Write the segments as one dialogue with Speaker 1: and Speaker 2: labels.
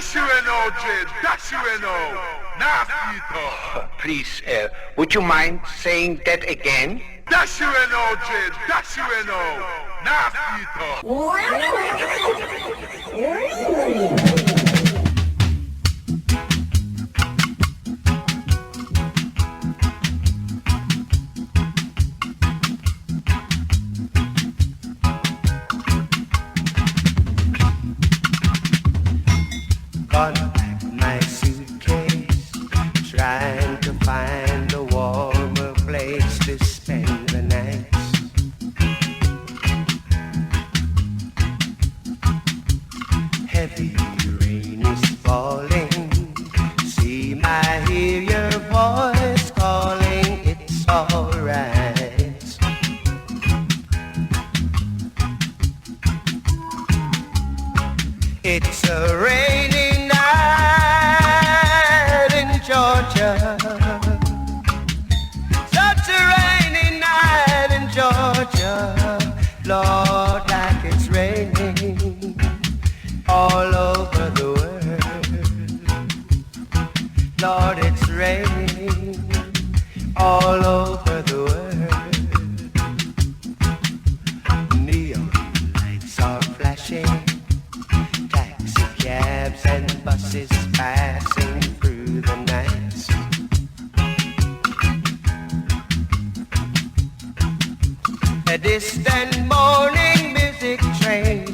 Speaker 1: Dash you in now, Jed. Dash you in now. Nasty talk.
Speaker 2: Please, would you mind saying that again?
Speaker 1: Dash you in now, Jed. Dash you in now. Nasty talk.
Speaker 3: Unpack my suitcase, trying to find a warmer place to spend the night. Heavy rain is falling, see I hear your voice calling, it's alright. It's a rainy Georgia, such a rainy night in Georgia, Lord, like it's raining all over the world. Lord, it's raining all over the world. Neon lights are flashing, taxi cabs and buses passing through the night. A distant morning music train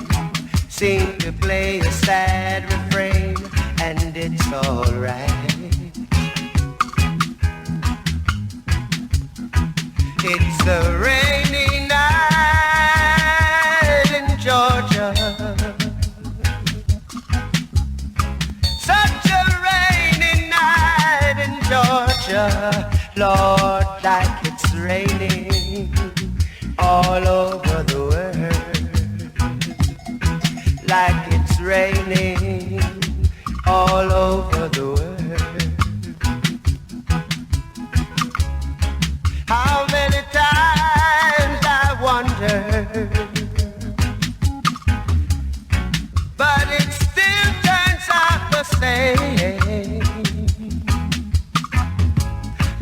Speaker 3: seemed to play a sad refrain, and it's alright. It's a rainy night in Georgia, such a rainy night in Georgia, Lord, like it's raining all over the world, like it's raining all over the world. How many times I wondered, but it still turns out the same.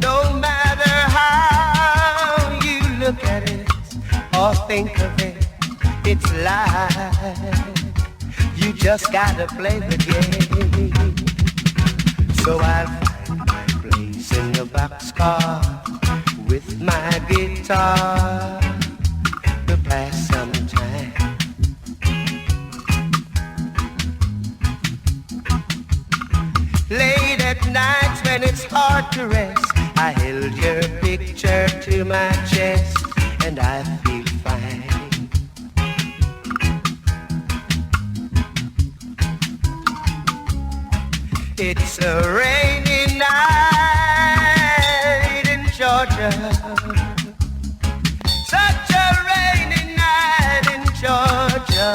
Speaker 3: No matter how you look at it or think of it, it's life. You just gotta play the game. So I'll find my place in the boxcar with my guitar to pass some time. Late at nights when it's hard to rest, I held your picture to my chest and I feel fine. It's a rainy night in Georgia, such a rainy night in Georgia,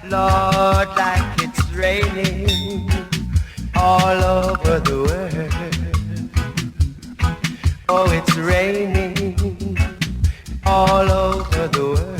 Speaker 3: Lord, like it's raining all over the world. Oh, it's raining all over the world.